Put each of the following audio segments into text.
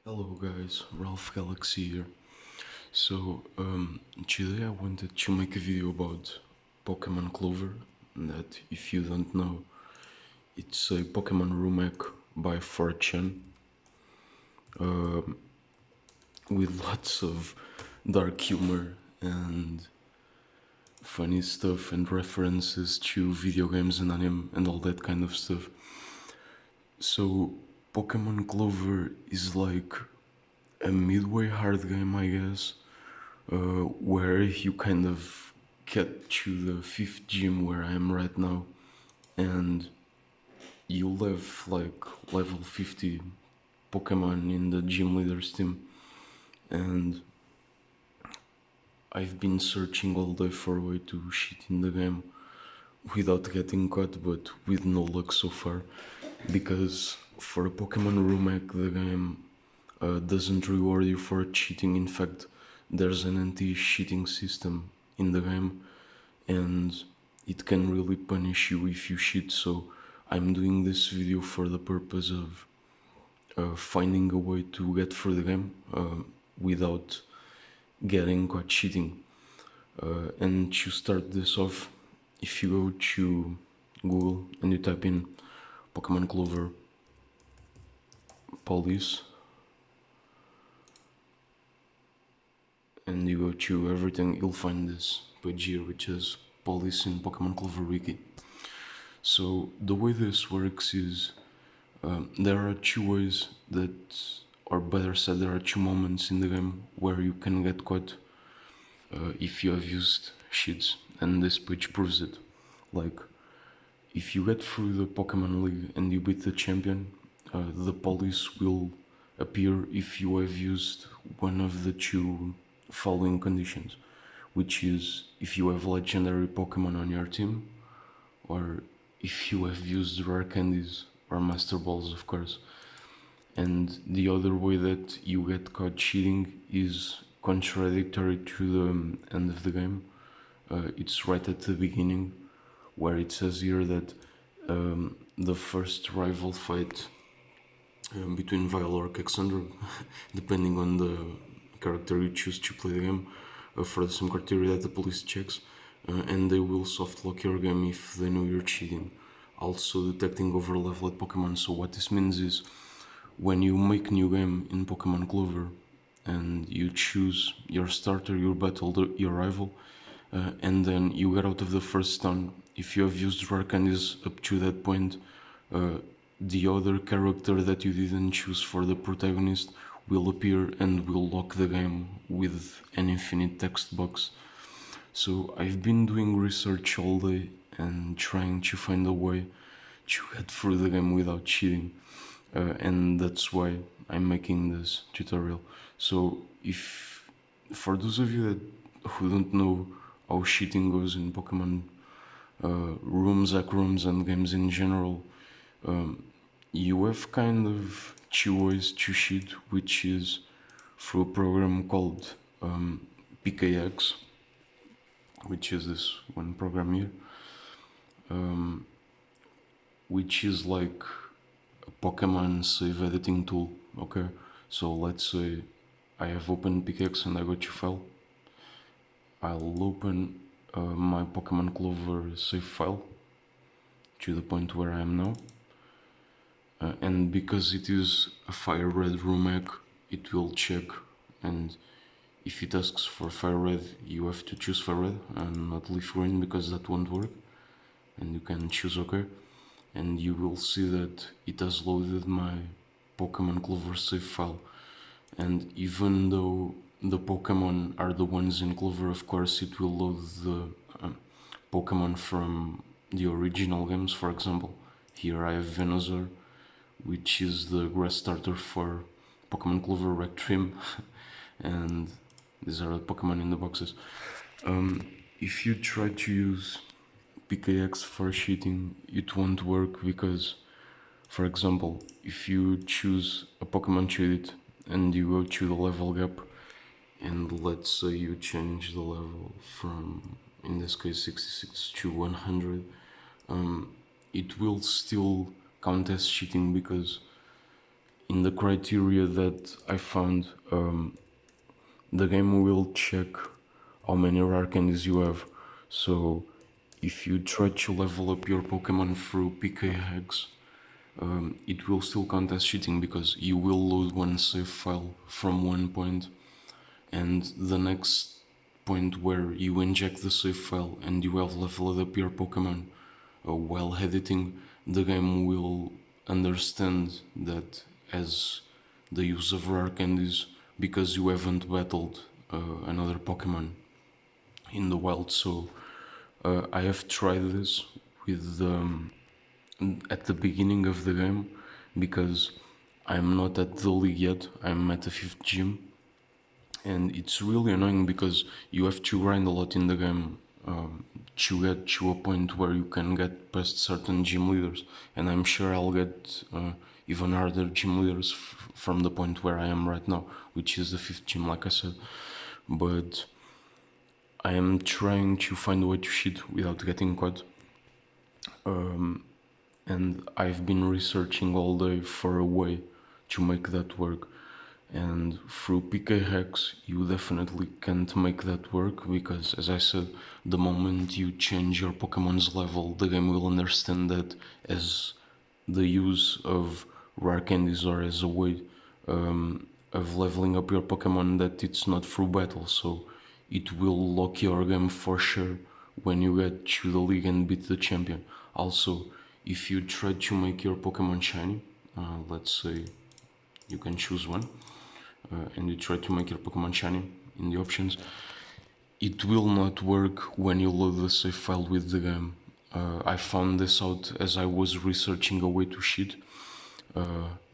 Hello guys, Ralph Galaxy here. Today I wanted to make a video about Pokemon Clover, that if you don't know, it's a Pokemon Rom Hack by 4chan, with lots of dark humor and funny stuff and references to video games and anime and all that kind of stuff. So Pokemon Clover is like a midway hard game, I guess, where you kind of get to the fifth gym where I am right now, and you'll have like level 50 Pokemon in the gym leaders team, and I've been searching all day for a way to cheat in the game without getting caught, but with no luck so far, because for a Pokemon Rom Hack, the game doesn't reward you for cheating. In fact, there's an anti-cheating system in the game, and it can really punish you if you cheat. So I'm doing this video for the purpose of finding a way to get through the game without getting caught cheating. And to start this off, if you go to Google and you type in Pokemon Clover police and you go to everything, you'll find this page here, which is police in Pokemon Clover wiki. So the way this works is there are two ways that, or better said, there are two moments in the game where you can get caught if you have used cheats, and this page proves it. Like, if you get through the Pokemon League and you beat the champion, the police will appear if you have used one of the two following conditions, which is if you have legendary Pokemon on your team, or if you have used rare candies or master balls, of course. And the other way that you get caught cheating is contradictory to the end of the game. It's right at the beginning, where it says here that the first rival fight between Vile or Cassandra, depending on the character you choose to play the game, for the same criteria that the police checks, and they will soft lock your game if they know you're cheating. Also detecting overleveled Pokemon. So what this means is, when you make new game in Pokemon Clover and you choose your starter, your battle, your rival, and then you get out of the first stun, if you have used rare candies up to that point, the other character that you didn't choose for the protagonist will appear and will lock the game with an infinite text box. So I've been doing research all day and trying to find a way to get through the game without cheating, and that's why I'm making this tutorial. So if, for those of you who don't know how cheating goes in Pokemon rooms, hack rooms, and games in general, you have kind of two ways to cheat, which is through a program called PKHeX, which is this one program here, which is like a Pokemon save editing tool. Okay, so let's say I have opened PKHeX and I go to file. I'll open my Pokemon Clover save file to the point where I am now. And because it is a fire red Rom Hack, it will check, and if it asks for fire red, you have to choose fire red and not leaf green, because that won't work, and you can choose OK, and you will see that it has loaded my Pokemon Clover save file. And even though the Pokemon are the ones in Clover, of course it will load the Pokemon from the original games. For example, here I have Venusaur, which is the grass starter for Pokemon Clover Rectrim, and these are the Pokemon in the boxes. If you try to use PKHeX for cheating, it won't work, because, for example, if you choose a Pokemon to edit and you go to the level gap, and let's say you change the level from, in this case, 66 to 100, it will still count as cheating, because in the criteria that I found, the game will check how many rare candies you have. So if you try to level up your Pokemon through PKHeX, it will still count as cheating because you will load one save file from one point, and the next point where you inject the save file and you have leveled up your Pokemon while editing, the game will understand that as the use of rare candies because you haven't battled another Pokemon in the wild. So I have tried this with at the beginning of the game because I'm not at the league yet. I'm at the 5th gym, and it's really annoying because you have to grind a lot in the game to get to a point where you can get past certain gym leaders, and I'm sure I'll get even harder gym leaders from the point where I am right now, which is the 5th gym, like I said. But I am trying to find a way to cheat without getting caught. And I've been researching all day for a way to make that work. And through PKHeX, you definitely can't make that work because, as I said, the moment you change your Pokemon's level, the game will understand that as the use of rare candies or as a way of leveling up your Pokemon, that it's not through battle. So it will lock your game for sure when you get to the league and beat the champion. Also, if you try to make your Pokemon shiny, let's say you can choose one, and you try to make your Pokemon shiny in the options, it will not work when you load the save file with the game. I found this out as I was researching a way to cheat,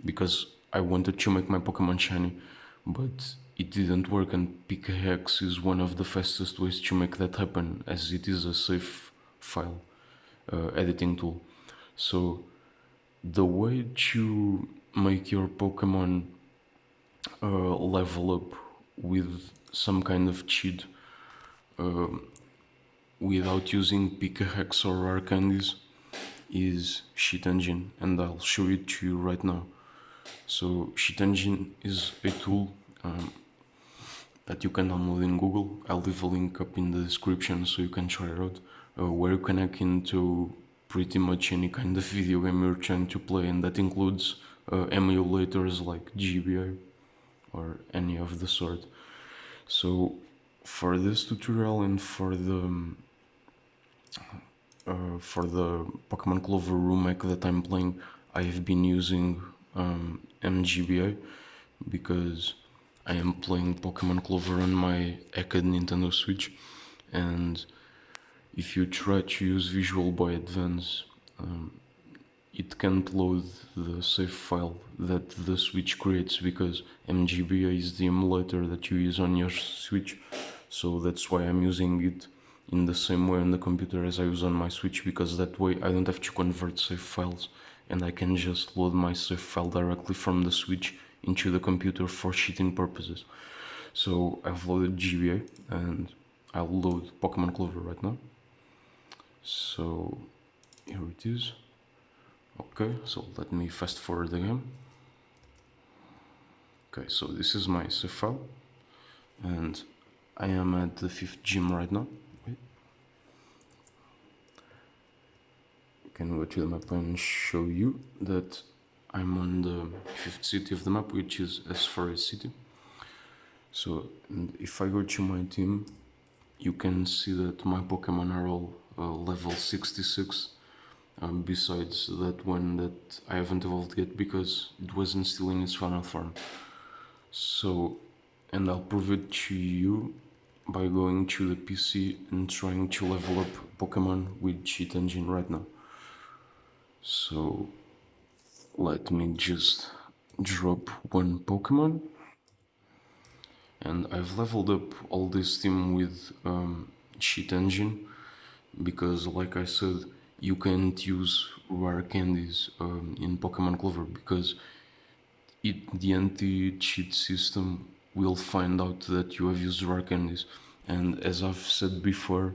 because I wanted to make my Pokemon shiny, but it didn't work, and PKHeX is one of the fastest ways to make that happen, as it is a save file editing tool. So the way to make your Pokemon level up with some kind of cheat without using PKHeX or rare candies is Cheat Engine, and I'll show it to you right now. So Cheat Engine is a tool that you can download in Google. I'll leave a link up in the description so you can try it out, where you can hack into pretty much any kind of video game you're trying to play, and that includes emulators like GBA or any of the sort. So for this tutorial and for the Pokemon Clover Rom Hack that I'm playing, I have been using MGBA because I am playing Pokemon Clover on my hacked Nintendo Switch, and if you try to use Visual Boy Advance, it can't load the save file that the Switch creates because MGBA is the emulator that you use on your Switch. So that's why I'm using it in the same way on the computer as I use on my Switch, because that way I don't have to convert save files and I can just load my save file directly from the Switch into the computer for cheating purposes. So I've loaded GBA and I'll load Pokemon Clover right now. So here it is. Okay, so let me fast forward the game. Okay, so this is my save file, and I am at the 5th gym right now. Wait. I can go to the map and show you that I'm on the 5th city of the map, which is Asphora City. So, and if I go to my team, you can see that my Pokemon are all level 66. Besides that one that I haven't evolved yet because it wasn't still in its final form. So, and I'll prove it to you by going to the PC and trying to level up Pokemon with Cheat Engine right now. So, let me just drop one Pokemon. And I've leveled up all this team with Cheat Engine because, like I said, you can't use rare candies in Pokemon Clover because the anti-cheat system will find out that you have used rare candies. And as I've said before,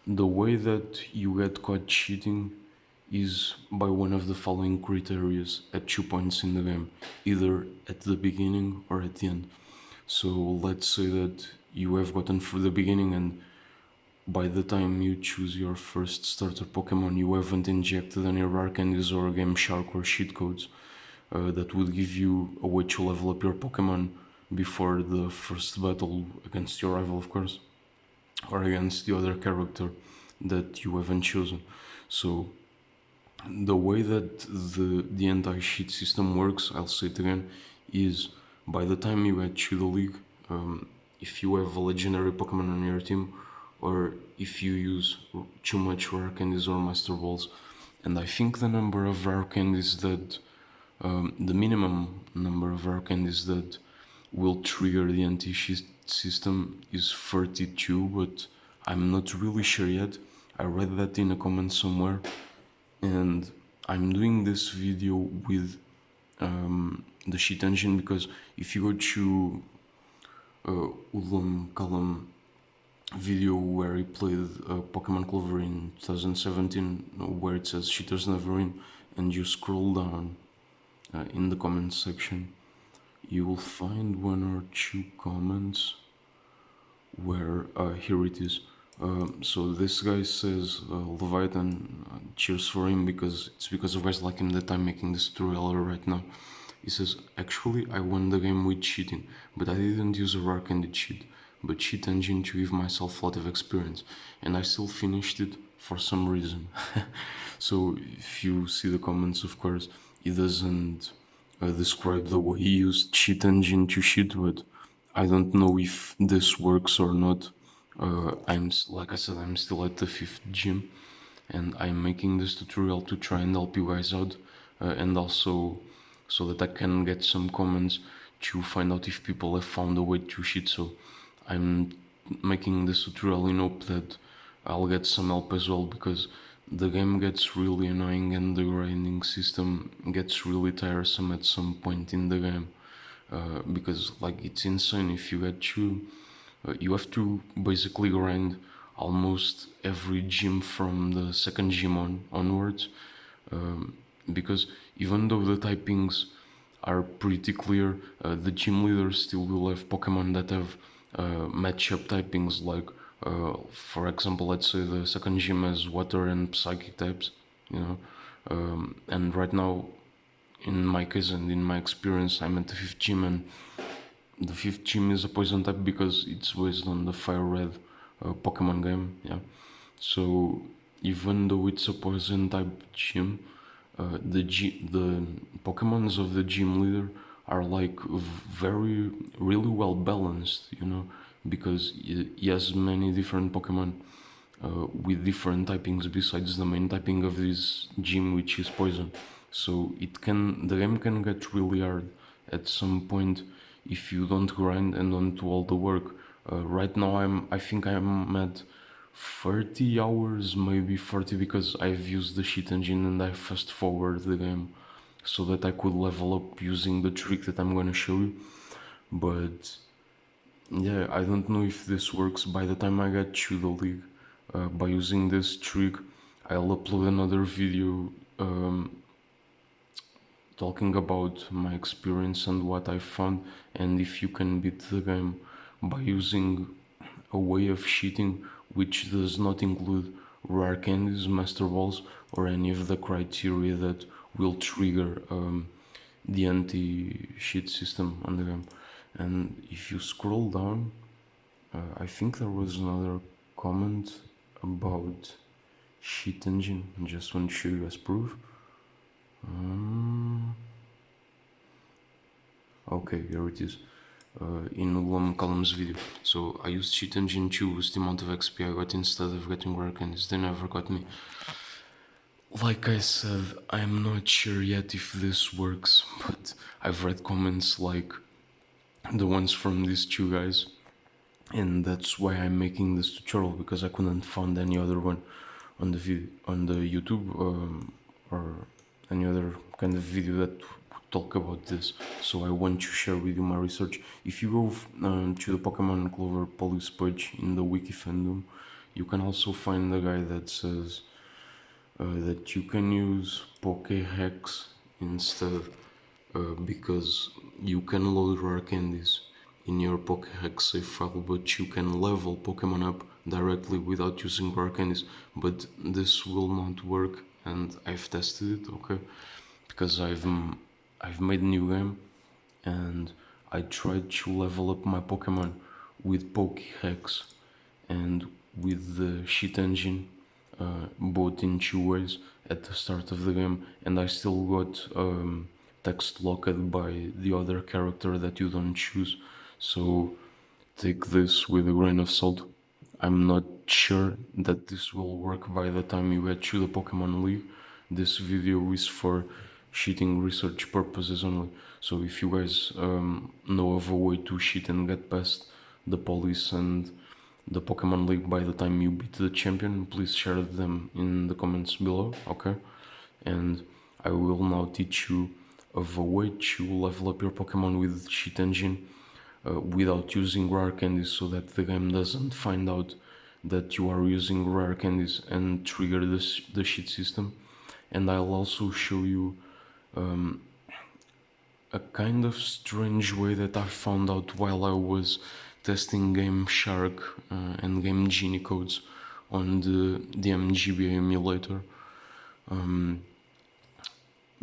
the way that you get caught cheating is by one of the following criteria at 2 points in the game, either at the beginning or at the end. So let's say that you have gotten through the beginning, and by the time you choose your first starter Pokemon, you haven't injected any rare candies or Game Shark or cheat codes that would give you a way to level up your Pokemon before the first battle against your rival, of course, or against the other character that you haven't chosen. So the way that the anti-cheat system works, I'll say it again, is by the time you get to the league, if you have a legendary Pokemon on your team, or if you use too much rare candies or master balls, and I think the number of rare candies that the minimum number of rare candies that will trigger the anti-cheat system is 32, but I'm not really sure yet. I read that in a comment somewhere, and I'm doing this video with the cheat engine because if you go to Callum video where he played Pokemon Clover in 2017, where it says cheaters never win, and you scroll down in the comments section, you will find one or two comments where here it is. So this guy says Leviathan, cheers for him, because it's because of guys like him that I'm making this tutorial right now. He says, actually I won the game with cheating, but I didn't use a rare candy cheat, but cheat engine to give myself a lot of experience, and I still finished it for some reason. So if you see the comments, of course, he doesn't describe the way he used cheat engine to cheat, but I don't know if this works or not. Like I said, I'm still at the 5th gym, and I'm making this tutorial to try and help you guys out, and also so that I can get some comments to find out if people have found a way to cheat. So I'm making this tutorial in hope that I'll get some help as well, because the game gets really annoying and the grinding system gets really tiresome at some point in the game. Because like it's insane. If you get to you have to basically grind almost every gym from the 2nd gym onwards, because even though the typings are pretty clear, the gym leaders still will have Pokemon that have matchup typings, like for example, let's say the 2nd gym has water and psychic types, you know, and right now in my case and in my experience, I'm at the 5th gym, and the 5th gym is a poison type because it's based on the Fire Red Pokemon game, yeah. So even though it's a poison type gym, the Pokemons of the gym leader are like really well balanced, you know, because he has many different Pokemon with different typings besides the main typing of this gym, which is poison. So the game can get really hard at some point if you don't grind and don't do all the work. Right now I think I'm at 30 hours, maybe 40, because I've used the cheat engine and I fast forward the game so that I could level up using the trick that I'm gonna show you. But yeah, I don't know if this works. By the time I get to the league, by using this trick, I'll upload another video talking about my experience and what I found, and if you can beat the game by using a way of cheating which does not include rare candies, master balls, or any of the criteria that will trigger the anti-cheat system on the game. And if you scroll down, I think there was another comment about cheat engine. I just want to show you as proof. Okay, here it is. In Column's video. So I used cheat engine to boost the amount of XP I got instead of getting rare candies. They never got me. Like I said, I'm not sure yet if this works, but I've read comments like the ones from these two guys, and that's why I'm making this tutorial, because I couldn't find any other one on the YouTube or any other kind of video that would talk about this. So I want to share with you my research. If you go to the Pokemon Clover police page in the wiki fandom, you can also find the guy that says that you can use PKHeX instead, because you can load rare candies in your PKHeX save file, but you can level Pokemon up directly without using rare candies. But this will not work, and I've tested it, okay? Because I've made a new game, and I tried to level up my Pokemon with PKHeX and with the cheat engine, both in two ways at the start of the game, and I still got text locked by the other character that you don't choose. So take this with a grain of salt. I'm not sure that this will work by the time you get to the Pokemon League. This video is for cheating research purposes only. So if you guys know of a way to cheat and get past the police and the Pokemon League by the time you beat the champion, please share them in the comments below, okay? And I will now teach you of a way to level up your Pokemon with cheat engine without using rare candies, so that the game doesn't find out that you are using rare candies and trigger the cheat system. And I'll also show you a kind of strange way that I found out while I was testing Game Shark and Game Genie codes on the MGBA emulator.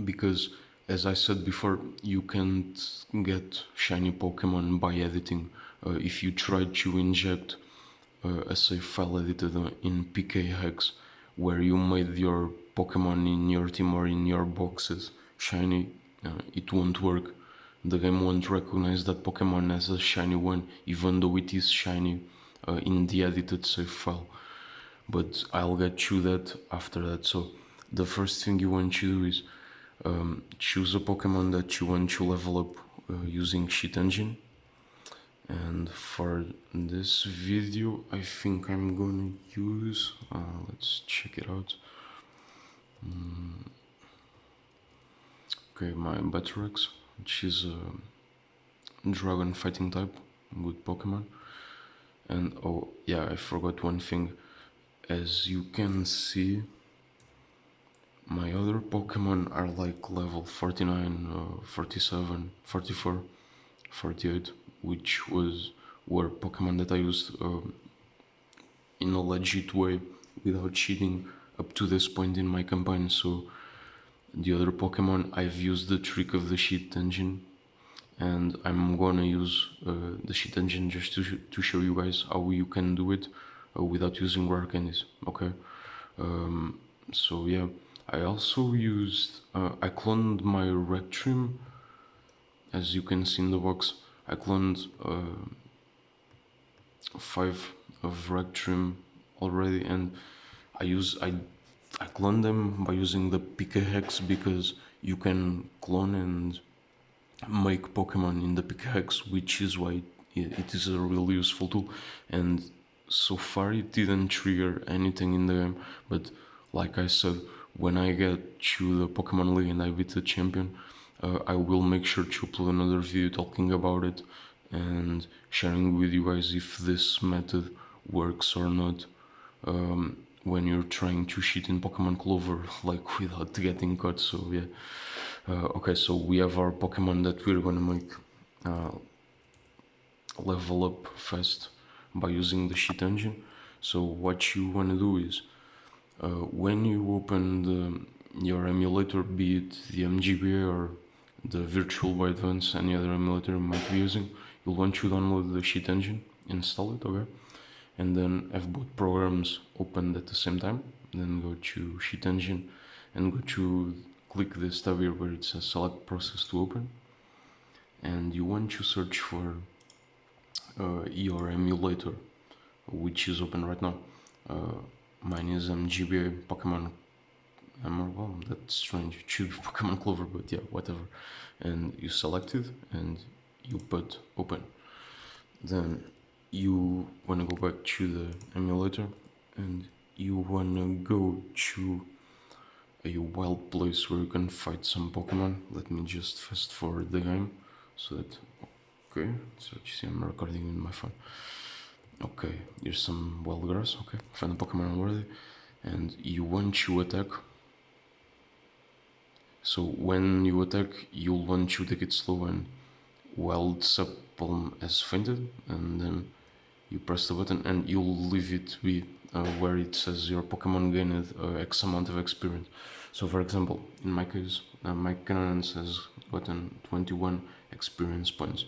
Because, as I said before, you can't get shiny Pokemon by editing. If you try to inject a save file edited in PKHeX, where you made your Pokemon in your team or in your boxes shiny, it won't work. The game won't recognize that Pokemon as a shiny one, even though it is shiny in the edited save file. But I'll get to that after that. So the first thing you want to do is choose a Pokemon that you want to level up using cheat engine. And for this video, I think I'm gonna use, let's check it out. Okay, my Batrex, which is a dragon fighting type, good Pokemon. And oh yeah, I forgot one thing. As you can see, my other Pokemon are like level 49, 47, 44, 48, which were Pokemon that I used in a legit way without cheating up to this point in my campaign. So the other Pokemon, I've used the trick of the cheat engine, and I'm gonna use the cheat engine just to show you guys how you can do it without using rare candies, okay? So yeah, I also used, I cloned my Rectrim, as you can see in the box. I cloned 5 of Rectrim already, and I cloned them by using the PKHeX, because you can clone and make Pokemon in the PKHeX, which is why it is a really useful tool. And so far it didn't trigger anything in the game, but like I said, when I get to the Pokemon League and I beat the champion, I will make sure to upload another video talking about it and sharing with you guys if this method works or not when you're trying to cheat in Pokemon Clover, like without getting caught. So yeah, okay, so we have our Pokemon that we're gonna make level up fast by using the cheat engine. So what you wanna do is, when you open your emulator, be it the MGBA or the Virtual by Advance, any other emulator you might be using, you'll want to download the cheat engine, install it, okay? And then have both programs opened at the same time. Then go to cheat engine and go to click this tab here where it says select process to open. And you want to search for your emulator, which is open right now. Mine is MGBA Pokemon. Well, that's strange. It should be Pokemon Clover, but yeah, whatever. And you select it and you put open. Then you want to go back to the emulator and you want to go to a wild place where you can fight some Pokemon. Let me just fast forward the game so that, okay, so you see I'm recording with my phone. Okay, here's some wild grass. Okay, find a Pokemon already, and you want to attack So when you attack, you'll want to take it slow and while the palm has fainted, and then you press the button and you'll leave it be where it says your Pokemon gained X amount of experience. So for example, in my case, my Canonance has gotten 21 experience points.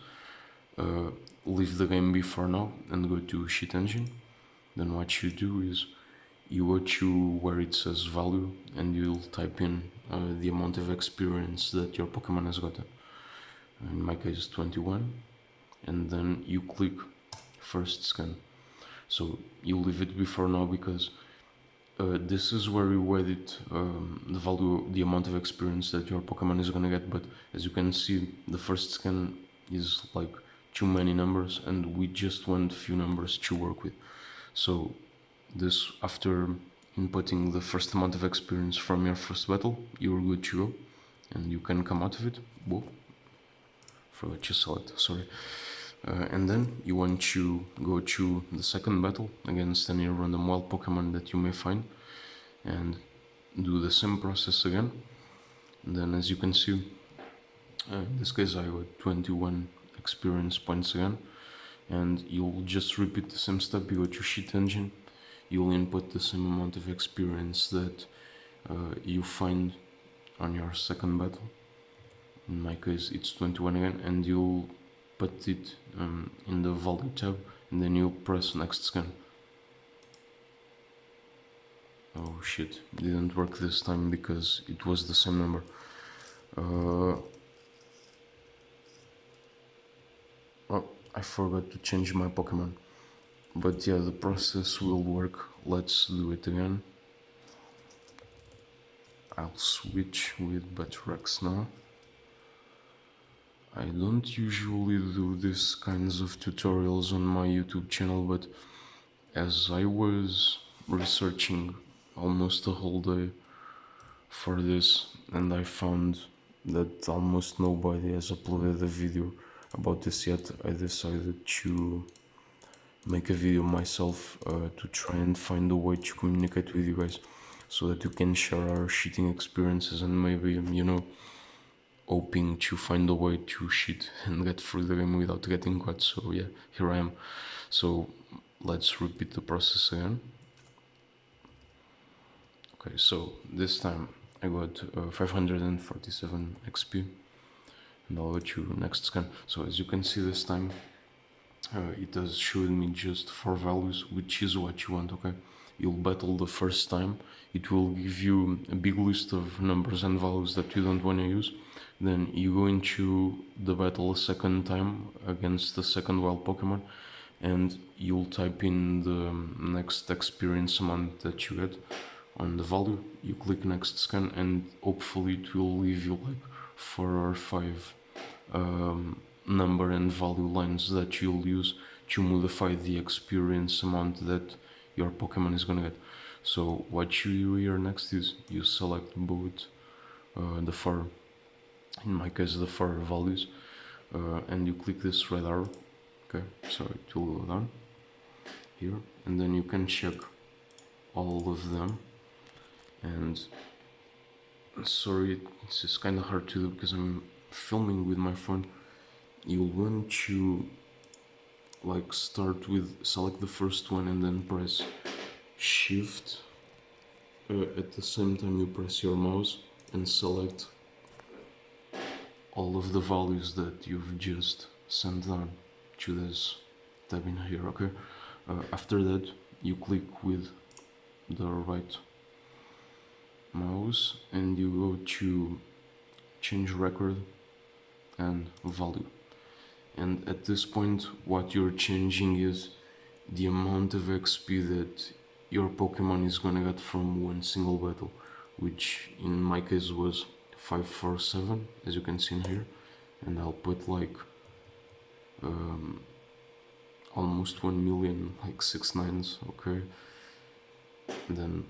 Leave the game before now and go to Sheet Engine. Then what you do is you go to where it says value and you'll type in the amount of experience that your Pokemon has gotten. In my case 21, and then you click first scan. So you leave it before now because this is where you edit the value, the amount of experience that your Pokemon is gonna get. But as you can see, the first scan is like too many numbers, and we just want few numbers to work with. So this, after inputting the first amount of experience from your first battle, you're good to go, and you can come out of it. Whoa, forgot to select. Sorry. And then you want to go to the second battle against any random wild Pokemon that you may find and do the same process again. And then as you can see, in this case I got 21 experience points again, and you'll just repeat the same step. You go to Sheet Engine, you'll input the same amount of experience that you find on your second battle. In my case it's 21 again, and you'll put it in the value tab, and then you press next scan. Oh shit, didn't work this time because it was the same number. Oh, I forgot to change my Pokemon. But yeah, the process will work. Let's do it again. I'll switch with PKHeX now. I don't usually do these kinds of tutorials on my YouTube channel, but as I was researching almost the whole day for this, and I found that almost nobody has uploaded a video about this yet, I decided to make a video myself to try and find a way to communicate with you guys so that you can share our cheating experiences and maybe, you know, hoping to find a way to cheat and get through the game without getting caught. So yeah, here I am. So let's repeat the process again. Okay, so this time I got 547 XP, and I'll go to next scan. So as you can see, this time it has showed me just 4 values, which is what you want. Okay, you'll battle the first time, it will give you a big list of numbers and values that you don't want to use. Then you go into the battle a second time against the second wild Pokemon, and you'll type in the next experience amount that you get on the value. You click next scan, and hopefully it will leave you like 4 or 5 number and value lines that you'll use to modify the experience amount that your Pokemon is gonna get. So what you do here next is you select both the 4, in my case the 4 values, and you click this red arrow. Okay, so it will go down here, and then you can check all of them. And sorry, this is kind of hard to do because I'm filming with my phone. You'll want to like start with, select the first one and then press shift at the same time you press your mouse and select all of the values that you've just sent down to this tab in here. Okay, after that you click with the right mouse and you go to change record and value, and at this point what you're changing is the amount of XP that your Pokemon is gonna get from one single battle, which in my case was 547, as you can see in here, and I'll put like almost 1 million, like 6 nines. Okay, and then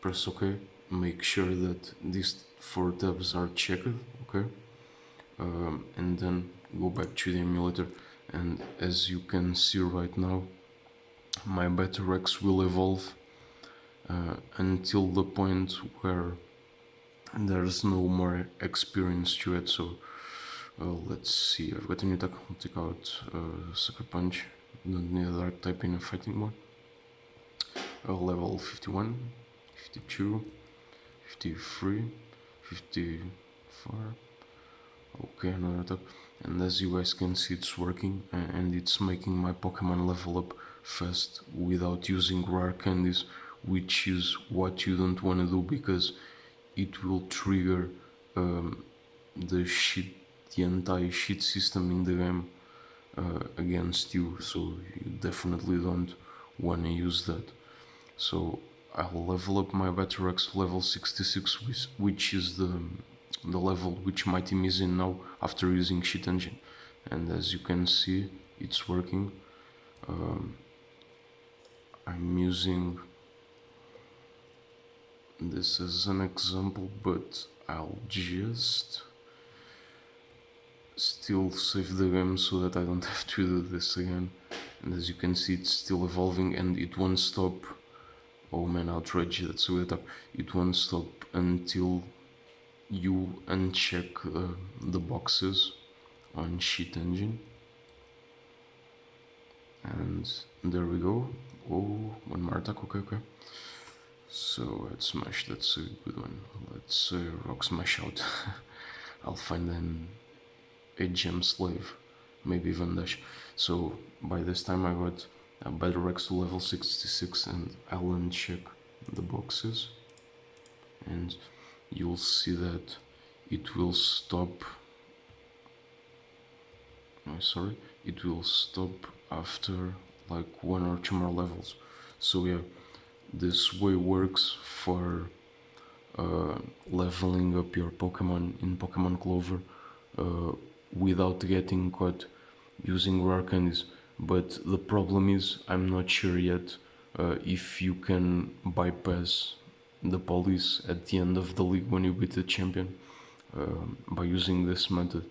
press OK. Make sure that these 4 tabs are checked. Okay, and then go back to the emulator, and as you can see right now, my PKHeX will evolve until the point where and there's no more experience to it. So let's see, I've got a new tactic out, Sucker Punch, don't need a dark type in a fighting mode. Level 51, 52, 53, 54. Okay, another attack. And as you guys can see, it's working, and it's making my Pokemon level up fast without using rare candies, which is what you don't want to do, because it will trigger the entire shit system in the game against you. So you definitely don't want to use that. So I'll level up my Batterex to level 66, which is the level which my team is in now after using Shit Engine. And as you can see, it's working. I'm using this as an example, but I'll just still save the game so that I don't have to do this again. And as you can see, it's still evolving and it won't stop. Oh man, outrage, that's a good attack. It won't stop until you uncheck the boxes on Shit Engine. And there we go. Oh, one more attack, okay. So let's smash, that's a good one. Let's rock smash out. I'll find a gem slave, maybe even dash. So by this time I got a Batterex to level 66 and I'll uncheck the boxes and you'll see that it will stop. It will stop after like 1 or 2 more levels. So yeah, this way works for leveling up your Pokemon in Pokemon Clover without getting caught using rare candies. But the problem is, I'm not sure yet if you can bypass the police at the end of the league when you beat the champion by using this method.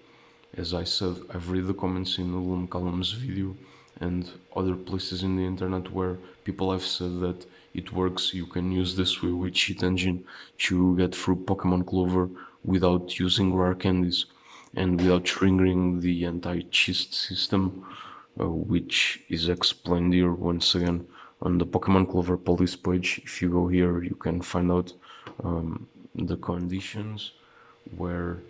As I said, I've read the comments in Ulam Kalam's video and other places in the internet where people have said that it works. You can use this way with Cheat Engine to get through Pokemon Clover without using rare candies and without triggering the anti-cheat system, which is explained here once again on the Pokemon Clover police page. If you go here, you can find out the conditions where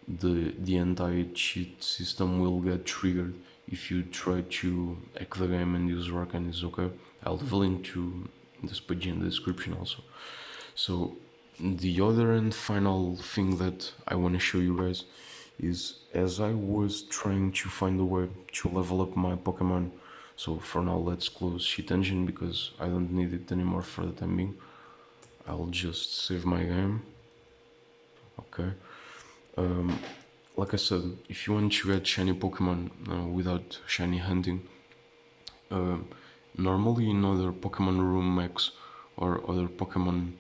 the anti-cheat system will get triggered if you try to hack the game and use rare candies. Okay, I'll leave a link to this page in the description also. So the other and final thing that I want to show you guys is, as I was trying to find a way to level up my Pokemon, so for now let's close Shit Engine because I don't need it anymore for the time being. I'll just save my game. Okay. Like I said, if you want to get shiny Pokemon without shiny hunting, normally in other Pokemon Rom Hacks or other Pokemon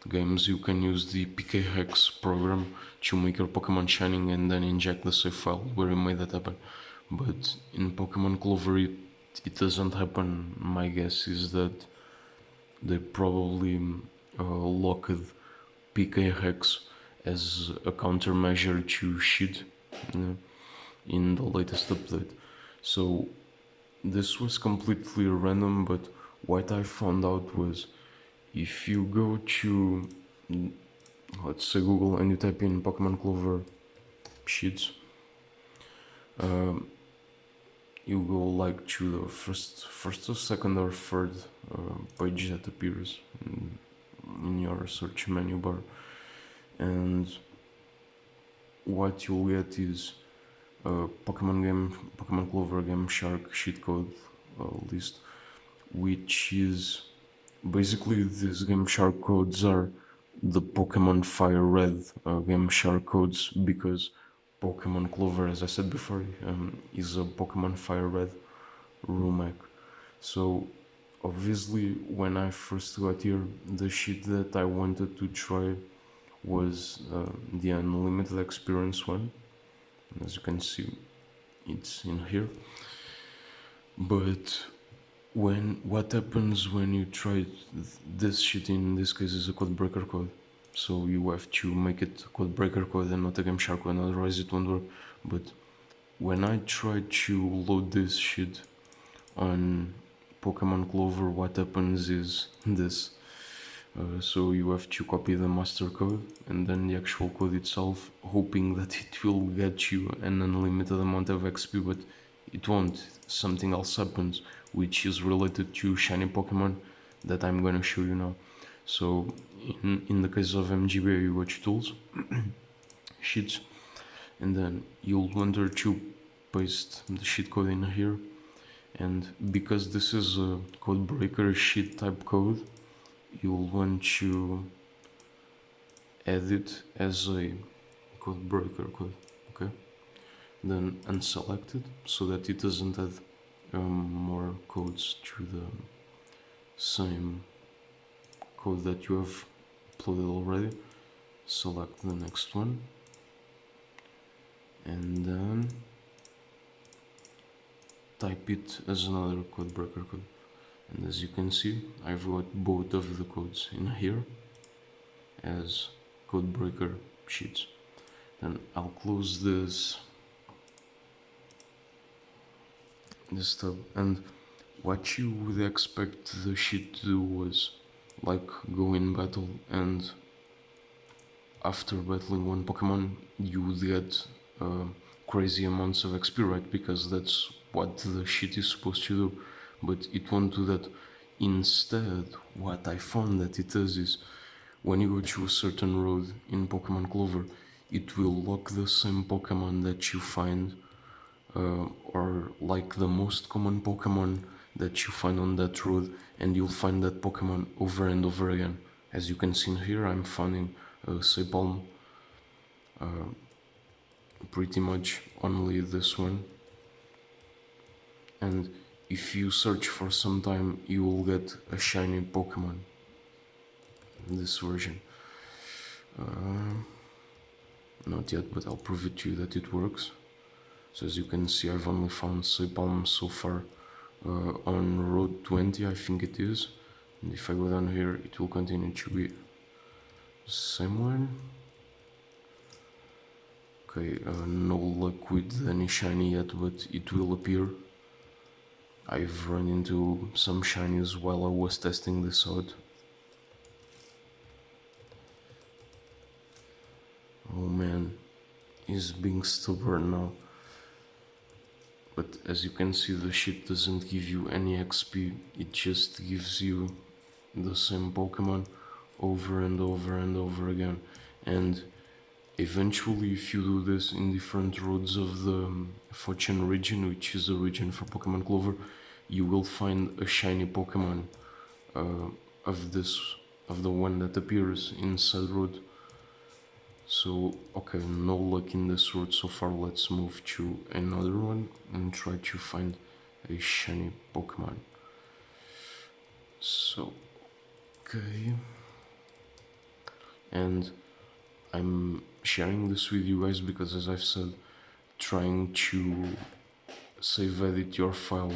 games you can use the PKHeX program to make your Pokemon shining and then inject the save file where you made that happen. But in Pokemon Clover it doesn't happen. My guess is that they probably locked PKHeX as a countermeasure to shit in the latest update. So this was completely random, but what I found out was, if you go to, let's say, Google and you type in Pokemon Clover sheets, you go like to the first or second or third page that appears in your search menu bar, and what you'll get is Pokemon Clover Game Shark cheat code list, which is basically, these Game Shark codes are the Pokemon Fire Red Game Shark codes, because Pokemon Clover, as I said before, is a Pokemon Fire Red Rom Hack. So obviously when I first got here, the shit that I wanted to try was the unlimited experience one. As you can see, it's in here. But what happens when you try this shit, in this case is a code breaker code, so you have to make it code breaker code and not a game shark code, otherwise it won't work. But when I try to load this shit on Pokemon Clover, what happens is this. So you have to copy the master code and then the actual code itself, hoping that it will get you an unlimited amount of XP, but it won't. Something else happens, which is related to shiny Pokemon that I'm gonna show you now. So in the case of MGB, you watch tools, sheets, and then you'll want to paste the sheet code in here. And because this is a code breaker sheet type code, you'll want to add it as a code breaker code, okay? Then unselect it so that it doesn't add more codes to the same code that you have uploaded already. Select the next one, and then type it as another code breaker code. And as you can see, I've got both of the codes in here as code breaker sheets. Then I'll close this tab, and what you would expect the sheet to do was like go in battle, and after battling one Pokemon you would get crazy amounts of XP, right? Because that's what the sheet is supposed to do, but it won't do that. Instead, what I found that it does is, when you go to a certain road in Pokemon Clover, it will lock the same Pokemon that you find, or like the most common Pokemon that you find on that road, and you'll find that Pokemon over and over again. As you can see here, I'm finding Sapalm, pretty much only this one. And if you search for some time, you will get a shiny Pokemon in this version. Not yet, but I'll prove it to you that it works. So as you can see, I've only found Sapalm so far on road 20, I think it is. And if I go down here, it will continue to be the same one. Okay, no luck with any shiny yet, but it will appear. I've run into some shinies while I was testing this out. Oh man, he's being stubborn now. But as you can see, the shit doesn't give you any XP, it just gives you the same Pokemon over and over and over again. And eventually, if you do this in different roads of the Fortune region, which is the region for Pokemon Clover, you will find a shiny Pokemon of the one that appears inside road. So, okay, no luck in this road so far. Let's move to another one and try to find a shiny Pokemon. So, okay, and I'm sharing this with you guys because, as I've said, trying to save edit your file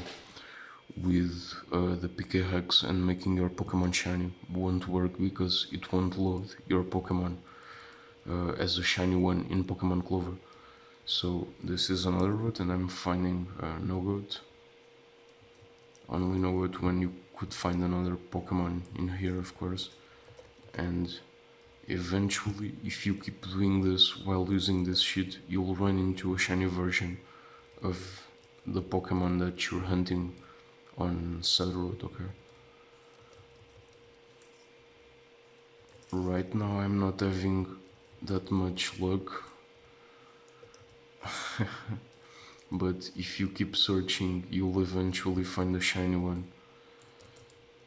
with the PKHeX and making your Pokemon shiny won't work because it won't load your Pokemon as a shiny one in Pokemon Clover. So this is another route, and I'm finding no goat. Only no goat when you could find another Pokemon in here, of course. And eventually, if you keep doing this while using this sheet, you'll run into a shiny version of the Pokemon that you're hunting on said road, okay? Right now I'm not having that much luck, but if you keep searching, you'll eventually find a shiny one.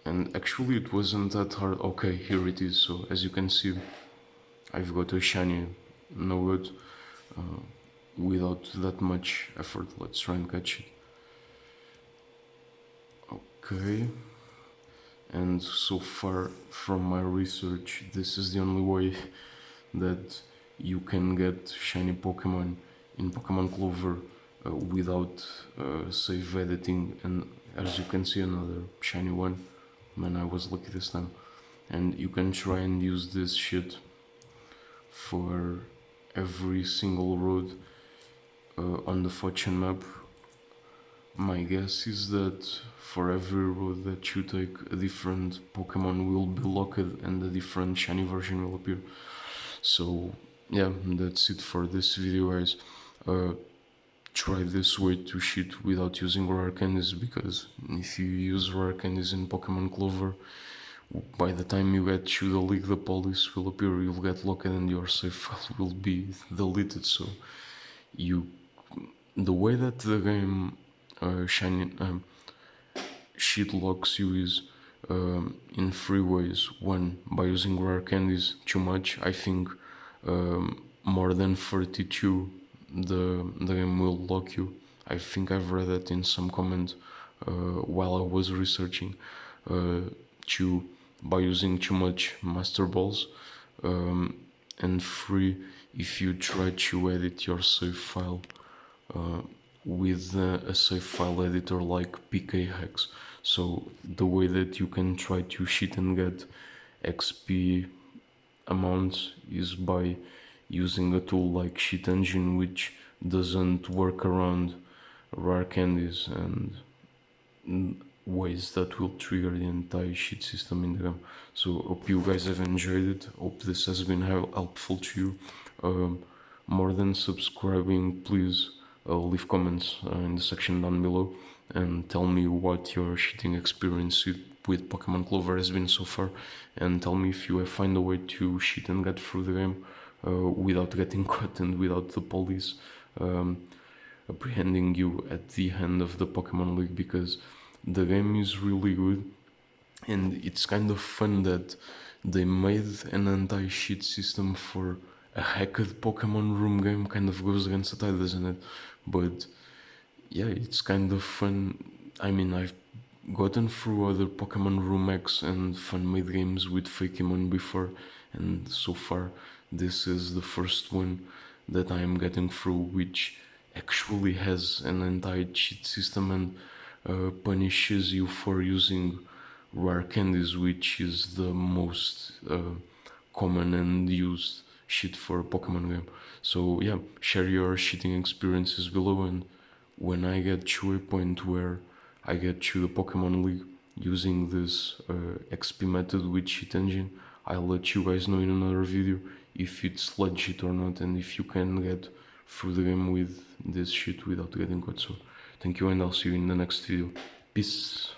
And actually it wasn't that hard. Okay, here it is. So as you can see, I've got a shiny nugget without that much effort. Let's try and catch it. Okay, and so far from my research, this is the only way that you can get shiny Pokemon in Pokemon Clover without save editing. And as you can see, another shiny one. Man, I was lucky this time. And you can try and use this shit for every single road on the fortune map. My guess is that for every road that you take, a different Pokemon will be locked and a different shiny version will appear. So yeah, that's it for this video, guys. Try this way to cheat without using rare candies, because if you use rare candies in Pokemon Clover, by the time you get to the league, the police will appear, you'll get locked and your save file will be deleted. So you, the way that the game cheat locks you is in three ways. One, by using rare candies too much. I think more than 32 the game will lock you. I think I've read that in some comment while I was researching. Two, by using too much master balls. And three, if you try to edit your save file with a save file editor like PKHeX. So the way that you can try to cheat and get XP amounts is by using a tool like Cheat Engine, which doesn't work around rare candies and ways that will trigger the entire cheat system in the game. So hope you guys have enjoyed it. Hope this has been helpful to you. More than subscribing, please leave comments in the section down below and tell me what your cheating experience with Pokemon Clover has been so far, and tell me if you have found a way to cheat and get through the game without getting caught and without the police apprehending you at the end of the Pokemon League, because the game is really good and it's kind of fun that they made an anti-cheat system for a hacked Pokemon room game. Kind of goes against the tide, doesn't it? But yeah, it's kind of fun. I mean, I've gotten through other Pokemon Rom Hacks and fan-made games with Fakemon before, and so far this is the first one that I am getting through which actually has an anti-cheat system and punishes you for using rare candies, which is the most common and used cheat for a Pokemon game. So yeah, share your cheating experiences below, and when I get to a point where I get to the Pokemon League using this XP method with Cheat Engine, I'll let you guys know in another video if it's legit or not, and if you can get through the game with this shit without getting caught. So thank you, and I'll see you in the next video. Peace.